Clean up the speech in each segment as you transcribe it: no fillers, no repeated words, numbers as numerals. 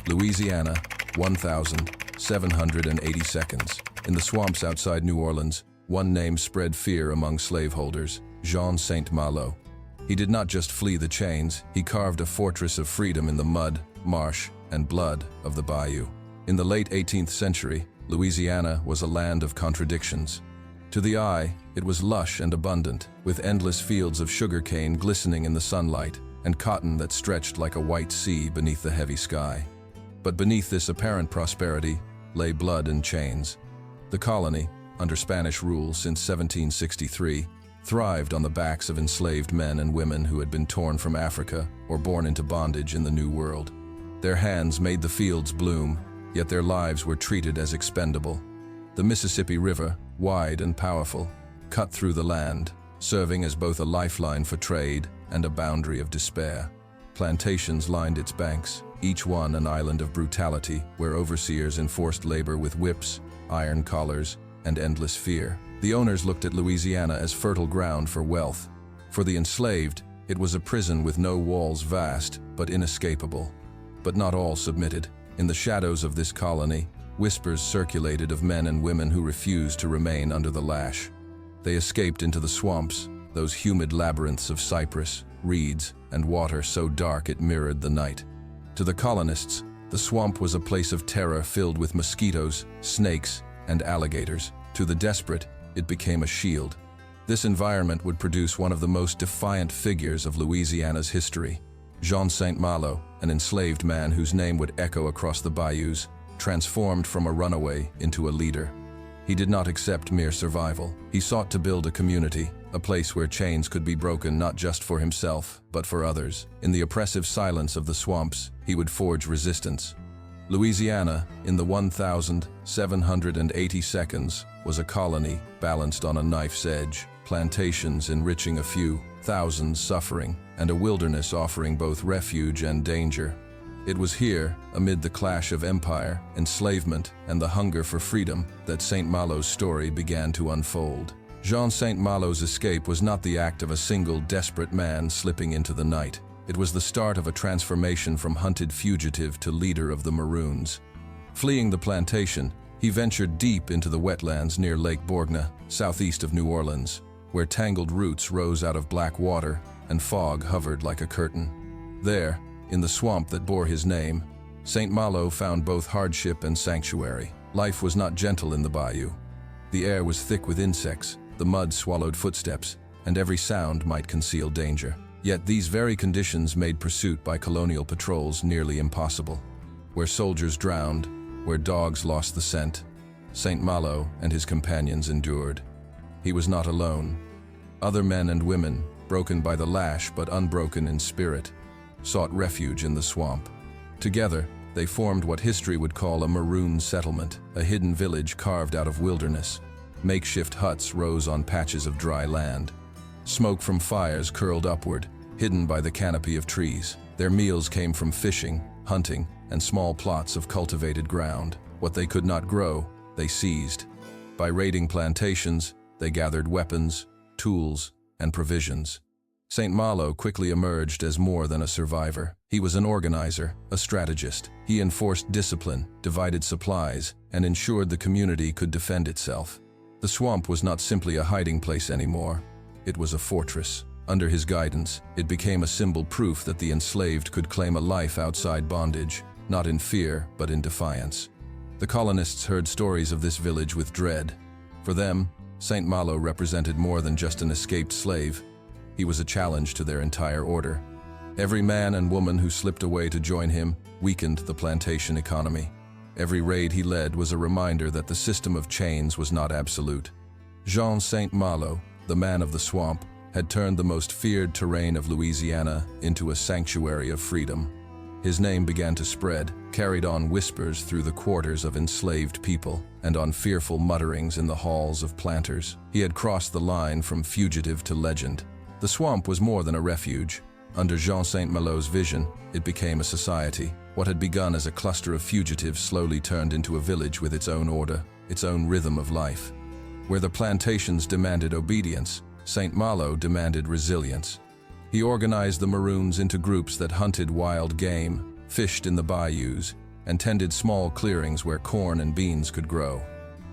Louisiana, 1,780 seconds. In the swamps outside New Orleans, one name spread fear among slaveholders: Saint Malo. He did not just flee the chains, he carved a fortress of freedom in the mud, marsh, and blood of the bayou. In the late 18th century, Louisiana was a land of contradictions. To the eye, it was lush and abundant, with endless fields of sugarcane glistening in the sunlight, and cotton that stretched like a white sea beneath the heavy sky. But beneath this apparent prosperity lay blood and chains. The colony, under Spanish rule since 1763, thrived on the backs of enslaved men and women who had been torn from Africa or born into bondage in the New World. Their hands made the fields bloom, yet their lives were treated as expendable. The Mississippi River, wide and powerful, cut through the land, serving as both a lifeline for trade and a boundary of despair. Plantations lined its banks, each one an island of brutality where overseers enforced labor with whips, iron collars, and endless fear. The owners looked at Louisiana as fertile ground for wealth. For the enslaved, it was a prison with no walls, vast but inescapable. But not all submitted. In the shadows of this colony, whispers circulated of men and women who refused to remain under the lash. They escaped into the swamps, those humid labyrinths of cypress, reeds, and water so dark it mirrored the night. To the colonists, the swamp was a place of terror filled with mosquitoes, snakes, and alligators. To the desperate, it became a shield. This environment would produce one of the most defiant figures of Louisiana's history. Saint Malo, an enslaved man whose name would echo across the bayous, transformed from a runaway into a leader. He did not accept mere survival. He sought to build a community, a place where chains could be broken not just for himself, but for others. In the oppressive silence of the swamps, he would forge resistance. Louisiana, in the 1,780 seconds, was a colony balanced on a knife's edge, plantations enriching a few, thousands suffering, and a wilderness offering both refuge and danger. It was here, amid the clash of empire, enslavement, and the hunger for freedom, that Saint Malo's story began to unfold. Saint Malo's escape was not the act of a single desperate man slipping into the night. It was the start of a transformation from hunted fugitive to leader of the Maroons. Fleeing the plantation, he ventured deep into the wetlands near Lake Borgne, southeast of New Orleans, where tangled roots rose out of black water and fog hovered like a curtain. There, in the swamp that bore his name, Saint Malo found both hardship and sanctuary. Life was not gentle in the bayou. The air was thick with insects, the mud swallowed footsteps, and every sound might conceal danger. Yet these very conditions made pursuit by colonial patrols nearly impossible. Where soldiers drowned, where dogs lost the scent, Saint Malo and his companions endured. He was not alone. Other men and women, broken by the lash but unbroken in spirit, sought refuge in the swamp. Together, they formed what history would call a maroon settlement, a hidden village carved out of wilderness. Makeshift huts rose on patches of dry land. Smoke from fires curled upward, hidden by the canopy of trees. Their meals came from fishing, hunting, and small plots of cultivated ground. What they could not grow, they seized. By raiding plantations, they gathered weapons, tools, and provisions. Saint Malo quickly emerged as more than a survivor. He was an organizer, a strategist. He enforced discipline, divided supplies, and ensured the community could defend itself. The swamp was not simply a hiding place anymore. It was a fortress. Under his guidance, it became a symbol proof that the enslaved could claim a life outside bondage, not in fear, but in defiance. The colonists heard stories of this village with dread. For them, Saint Malo represented more than just an escaped slave. He was a challenge to their entire order. Every man and woman who slipped away to join him weakened the plantation economy. Every raid he led was a reminder that the system of chains was not absolute. Saint Malo, the man of the swamp, had turned the most feared terrain of Louisiana into a sanctuary of freedom. His name began to spread, carried on whispers through the quarters of enslaved people, and on fearful mutterings in the halls of planters. He had crossed the line from fugitive to legend. The swamp was more than a refuge. Under Saint Malo's vision, it became a society. What had begun as a cluster of fugitives slowly turned into a village with its own order, its own rhythm of life. Where the plantations demanded obedience, Saint Malo demanded resilience. He organized the Maroons into groups that hunted wild game, fished in the bayous, and tended small clearings where corn and beans could grow.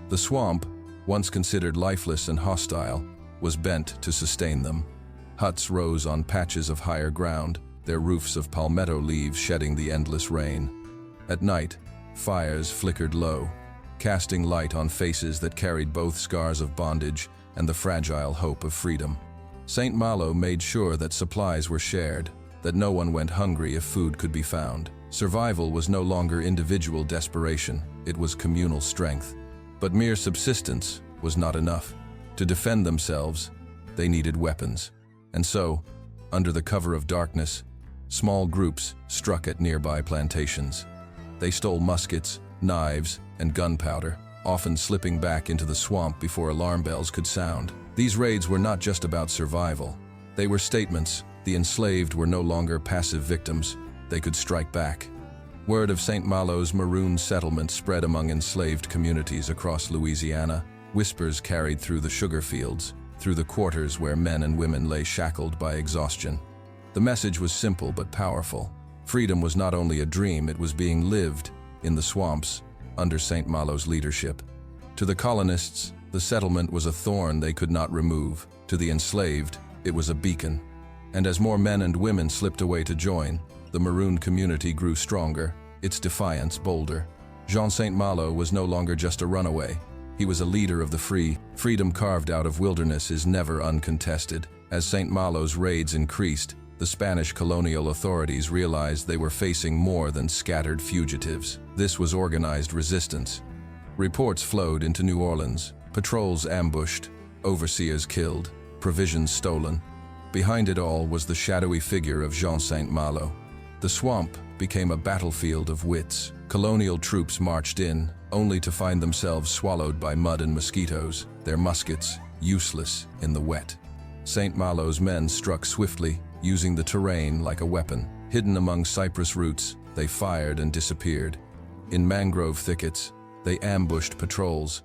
The swamp, once considered lifeless and hostile, was bent to sustain them. Huts rose on patches of higher ground, their roofs of palmetto leaves shedding the endless rain. At night, fires flickered low, casting light on faces that carried both scars of bondage and the fragile hope of freedom. Saint Malo made sure that supplies were shared, that no one went hungry if food could be found. Survival was no longer individual desperation, it was communal strength. But mere subsistence was not enough. To defend themselves, they needed weapons. And so, under the cover of darkness, small groups struck at nearby plantations. They stole muskets, knives, and gunpowder, often slipping back into the swamp before alarm bells could sound. These raids were not just about survival. They were statements. The enslaved were no longer passive victims. They could strike back. Word of Saint Malo's maroon settlement spread among enslaved communities across Louisiana. Whispers carried through the sugar fields, through the quarters where men and women lay shackled by exhaustion. The message was simple but powerful. Freedom was not only a dream, it was being lived in the swamps under Saint Malo's leadership. To the colonists, the settlement was a thorn they could not remove. To the enslaved, it was a beacon. And as more men and women slipped away to join, the maroon community grew stronger, its defiance bolder. Jean Saint Malo was no longer just a runaway. He was a leader of the free. Freedom carved out of wilderness is never uncontested. As Saint Malo's raids increased, the Spanish colonial authorities realized they were facing more than scattered fugitives. This was organized resistance. Reports flowed into New Orleans, patrols ambushed, overseers killed, provisions stolen. Behind it all was the shadowy figure of Jean Saint Malo. The swamp became a battlefield of wits. Colonial troops marched in, only to find themselves swallowed by mud and mosquitoes, their muskets useless in the wet. Saint Malo's men struck swiftly, using the terrain like a weapon. Hidden among cypress roots, they fired and disappeared. In mangrove thickets, they ambushed patrols,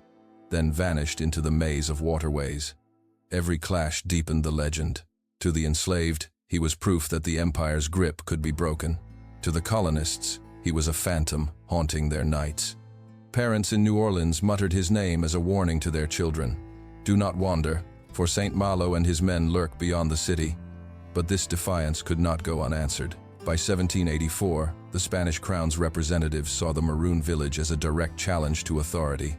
then vanished into the maze of waterways. Every clash deepened the legend. To the enslaved, he was proof that the empire's grip could be broken. To the colonists, he was a phantom haunting their nights. Parents in New Orleans muttered his name as a warning to their children. Do not wander, for Saint Malo and his men lurk beyond the city. But this defiance could not go unanswered. By 1784, the Spanish crown's representatives saw the Maroon village as a direct challenge to authority.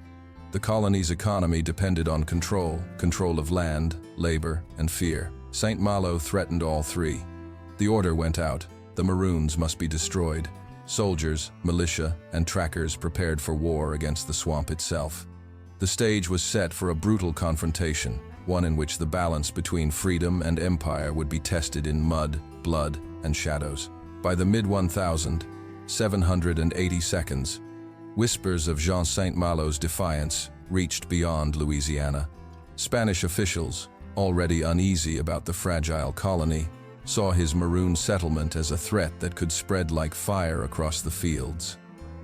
The colony's economy depended on control of land, labor, and fear. Saint Malo threatened all three. The order went out. The Maroons must be destroyed. Soldiers, militia, and trackers prepared for war against the swamp itself. The stage was set for a brutal confrontation, one in which the balance between freedom and empire would be tested in mud, blood, and shadows. By the mid-1780s, whispers of Jean Saint Malo's defiance reached beyond Louisiana. Spanish officials, already uneasy about the fragile colony, saw his maroon settlement as a threat that could spread like fire across the fields.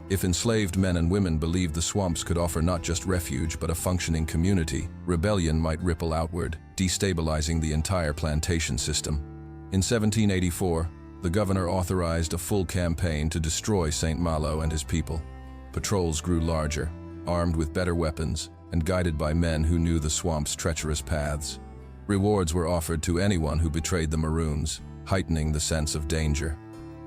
If enslaved men and women believed the swamps could offer not just refuge but a functioning community, rebellion might ripple outward, destabilizing the entire plantation system. In 1784, the governor authorized a full campaign to destroy Saint Malo and his people. Patrols grew larger, armed with better weapons, and guided by men who knew the swamp's treacherous paths. Rewards were offered to anyone who betrayed the Maroons, heightening the sense of danger.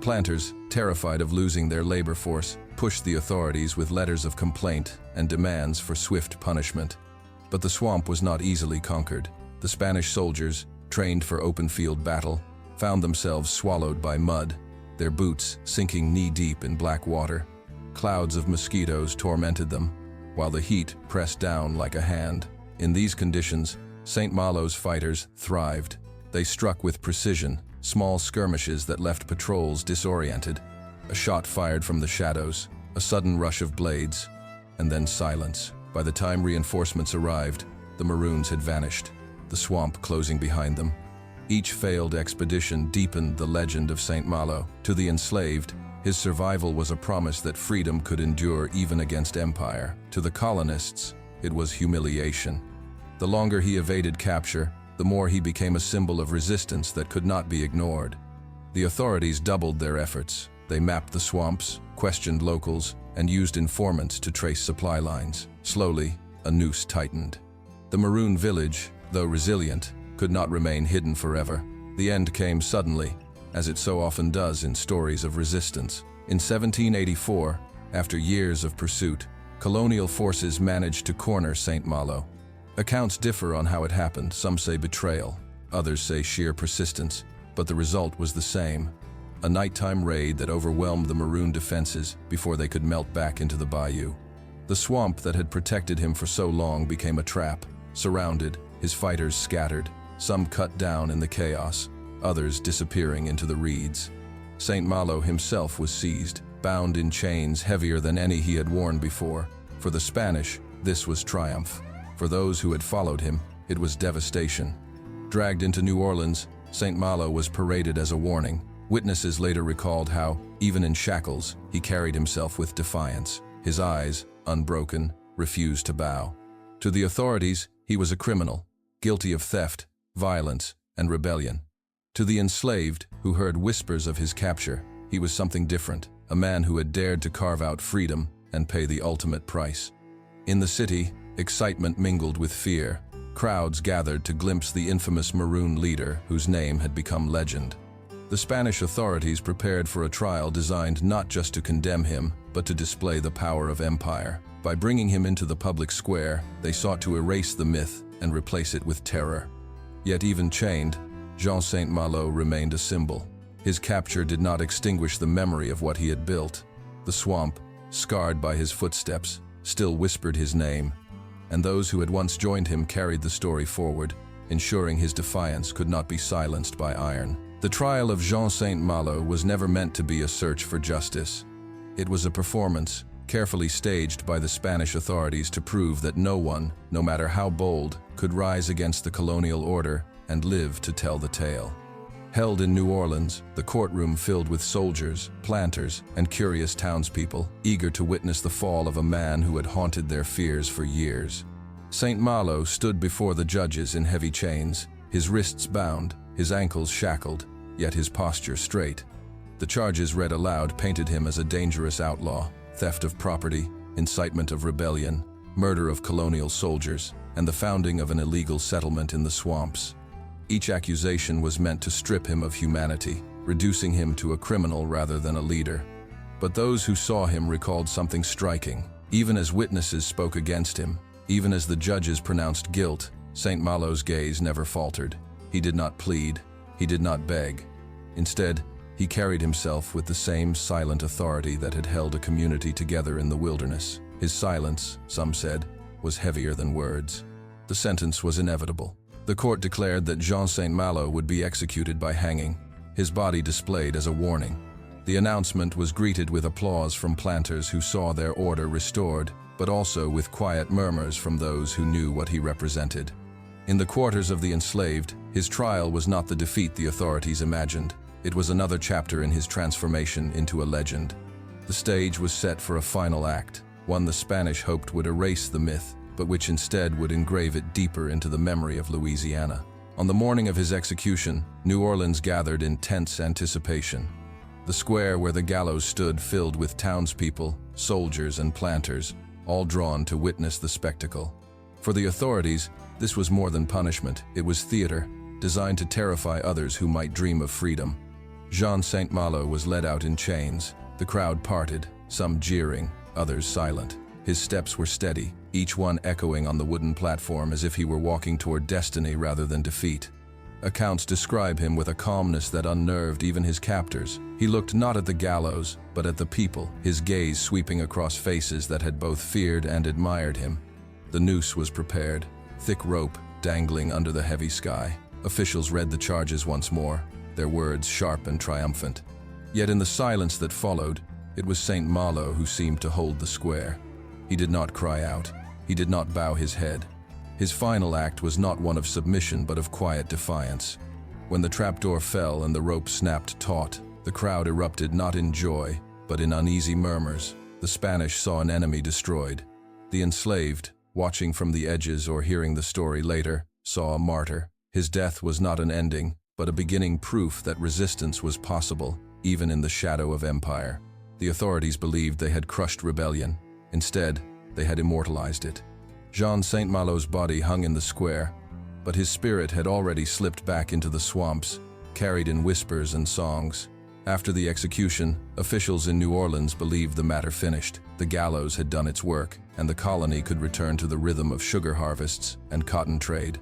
Planters, terrified of losing their labor force, pushed the authorities with letters of complaint and demands for swift punishment. But the swamp was not easily conquered. The Spanish soldiers, trained for open-field battle, found themselves swallowed by mud, their boots sinking knee-deep in black water. Clouds of mosquitoes tormented them, while the heat pressed down like a hand. In these conditions, Saint Malo's fighters thrived. They struck with precision, small skirmishes that left patrols disoriented. A shot fired from the shadows, a sudden rush of blades, and then silence. By the time reinforcements arrived, the Maroons had vanished, the swamp closing behind them. Each failed expedition deepened the legend of Saint Malo. To the enslaved, his survival was a promise that freedom could endure even against empire. To the colonists, it was humiliation. The longer he evaded capture, the more he became a symbol of resistance that could not be ignored. The authorities doubled their efforts. They mapped the swamps, questioned locals, and used informants to trace supply lines. Slowly, a noose tightened. The maroon village, though resilient, could not remain hidden forever. The end came suddenly, as it so often does in stories of resistance. In 1784, after years of pursuit, colonial forces managed to corner Saint Malo. Accounts differ on how it happened. Some say betrayal, others say sheer persistence, but the result was the same: a nighttime raid that overwhelmed the maroon defenses before they could melt back into the bayou. The swamp that had protected him for so long became a trap. Surrounded, his fighters scattered, some cut down in the chaos, others disappearing into the reeds. Saint Malo himself was seized, bound in chains heavier than any he had worn before. For the Spanish, this was triumph. For those who had followed him, it was devastation. Dragged into New Orleans, Saint Malo was paraded as a warning. Witnesses later recalled how, even in shackles, he carried himself with defiance. His eyes, unbroken, refused to bow. To the authorities, he was a criminal, guilty of theft, violence, and rebellion. To the enslaved, who heard whispers of his capture, he was something different, a man who had dared to carve out freedom and pay the ultimate price. In the city, excitement mingled with fear. Crowds gathered to glimpse the infamous maroon leader whose name had become legend. The Spanish authorities prepared for a trial designed not just to condemn him, but to display the power of empire. By bringing him into the public square, they sought to erase the myth and replace it with terror. Yet even chained, Jean Saint Malo remained a symbol. His capture did not extinguish the memory of what he had built. The swamp, scarred by his footsteps, still whispered his name, and those who had once joined him carried the story forward, ensuring his defiance could not be silenced by iron. The trial of Jean Saint Malo was never meant to be a search for justice. It was a performance, carefully staged by the Spanish authorities to prove that no one, no matter how bold, could rise against the colonial order and live to tell the tale. Held in New Orleans, the courtroom filled with soldiers, planters, and curious townspeople, eager to witness the fall of a man who had haunted their fears for years. Saint Malo stood before the judges in heavy chains, his wrists bound, his ankles shackled, yet his posture straight. The charges read aloud painted him as a dangerous outlaw: theft of property, incitement of rebellion, murder of colonial soldiers, and the founding of an illegal settlement in the swamps. Each accusation was meant to strip him of humanity, reducing him to a criminal rather than a leader. But those who saw him recalled something striking. Even as witnesses spoke against him, even as the judges pronounced guilt, Saint Malo's gaze never faltered. He did not plead, he did not beg. Instead, he carried himself with the same silent authority that had held a community together in the wilderness. His silence, some said, was heavier than words. The sentence was inevitable. The court declared that Jean Saint Malo would be executed by hanging, his body displayed as a warning. The announcement was greeted with applause from planters who saw their order restored, but also with quiet murmurs from those who knew what he represented. In the quarters of the enslaved, his trial was not the defeat the authorities imagined. It was another chapter in his transformation into a legend. The stage was set for a final act, one the Spanish hoped would erase the myth, but which instead would engrave it deeper into the memory of Louisiana. On the morning of his execution, New Orleans gathered in tense anticipation. The square where the gallows stood filled with townspeople, soldiers, and planters, all drawn to witness the spectacle. For the authorities, this was more than punishment. It was theater, designed to terrify others who might dream of freedom. Jean Saint Malo was led out in chains. The crowd parted, some jeering, others silent. His steps were steady, each one echoing on the wooden platform as if he were walking toward destiny rather than defeat. Accounts describe him with a calmness that unnerved even his captors. He looked not at the gallows, but at the people, his gaze sweeping across faces that had both feared and admired him. The noose was prepared, thick rope dangling under the heavy sky. Officials read the charges once more, their words sharp and triumphant. Yet in the silence that followed, it was Saint Malo who seemed to hold the square. He did not cry out. He did not bow his head. His final act was not one of submission but of quiet defiance. When the trapdoor fell and the rope snapped taut, the crowd erupted not in joy, but in uneasy murmurs. The Spanish saw an enemy destroyed. The enslaved, watching from the edges or hearing the story later, saw a martyr. His death was not an ending, but a beginning proof that resistance was possible, even in the shadow of empire. The authorities believed they had crushed rebellion. Instead, they had immortalized it. Jean Saint Malo's body hung in the square, but his spirit had already slipped back into the swamps, carried in whispers and songs. After the execution, officials in New Orleans believed the matter finished. The gallows had done its work, and the colony could return to the rhythm of sugar harvests and cotton trade.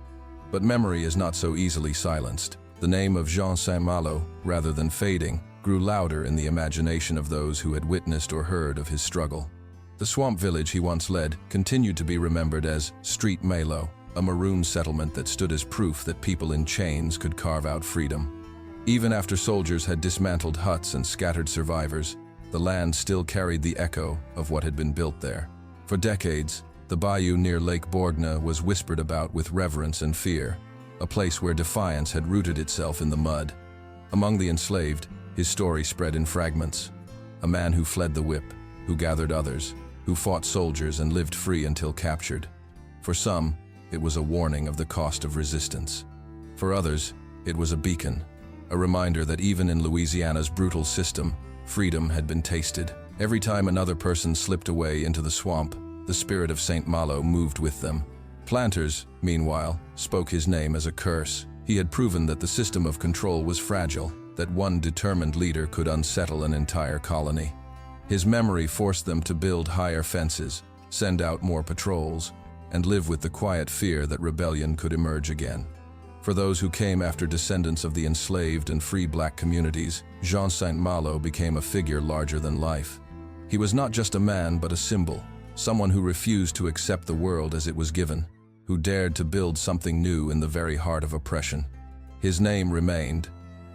But memory is not so easily silenced. The name of Jean Saint Malo, rather than fading, grew louder in the imagination of those who had witnessed or heard of his struggle. The swamp village he once led continued to be remembered as Saint Malo, a maroon settlement that stood as proof that people in chains could carve out freedom. Even after soldiers had dismantled huts and scattered survivors, the land still carried the echo of what had been built there. For decades, the bayou near Lake Borgne was whispered about with reverence and fear, a place where defiance had rooted itself in the mud. Among the enslaved, his story spread in fragments. A man who fled the whip, who gathered others, who fought soldiers and lived free until captured. For some, it was a warning of the cost of resistance. For others, it was a beacon, a reminder that even in Louisiana's brutal system, freedom had been tasted. Every time another person slipped away into the swamp, the spirit of Saint Malo moved with them. Planters, meanwhile, spoke his name as a curse. He had proven that the system of control was fragile, that one determined leader could unsettle an entire colony. His memory forced them to build higher fences, send out more patrols, and live with the quiet fear that rebellion could emerge again. For those who came after descendants of the enslaved and free black communities, Jean Saint Malo became a figure larger than life. He was not just a man, but a symbol, someone who refused to accept the world as it was given, who dared to build something new in the very heart of oppression. His name remained,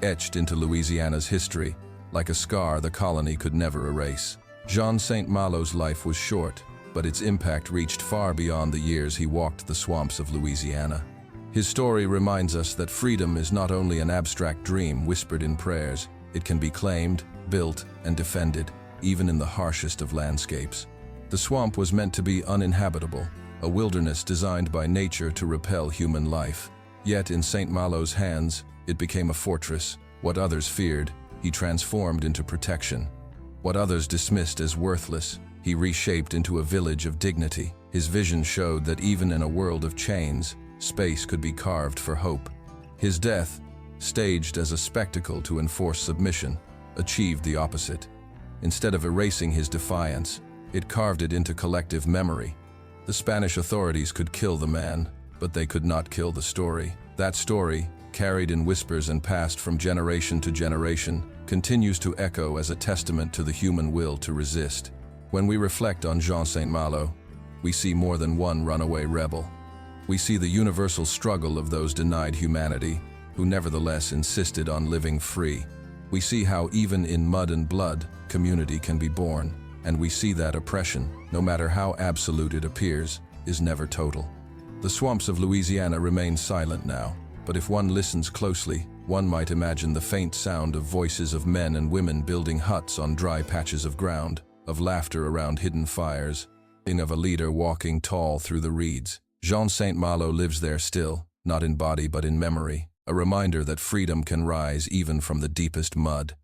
etched into Louisiana's history, like a scar the colony could never erase. Jean Saint Malo's life was short, but its impact reached far beyond the years he walked the swamps of Louisiana. His story reminds us that freedom is not only an abstract dream whispered in prayers, it can be claimed, built, and defended, even in the harshest of landscapes. The swamp was meant to be uninhabitable, a wilderness designed by nature to repel human life. Yet in Saint Malo's hands, it became a fortress. What others feared, he transformed into protection. What others dismissed as worthless, he reshaped into a village of dignity. His vision showed that even in a world of chains, space could be carved for hope. His death, staged as a spectacle to enforce submission, achieved the opposite. Instead of erasing his defiance, it carved it into collective memory. The Spanish authorities could kill the man, but they could not kill the story. That story, carried in whispers and passed from generation to generation, continues to echo as a testament to the human will to resist. When we reflect on Jean Saint Malo, we see more than one runaway rebel. We see the universal struggle of those denied humanity, who nevertheless insisted on living free. We see how even in mud and blood, community can be born, and we see that oppression, no matter how absolute it appears, is never total. The swamps of Louisiana remain silent now, but if one listens closely, one might imagine the faint sound of voices of men and women building huts on dry patches of ground, of laughter around hidden fires, of a leader walking tall through the reeds. Jean Saint Malo lives there still, not in body but in memory, a reminder that freedom can rise even from the deepest mud.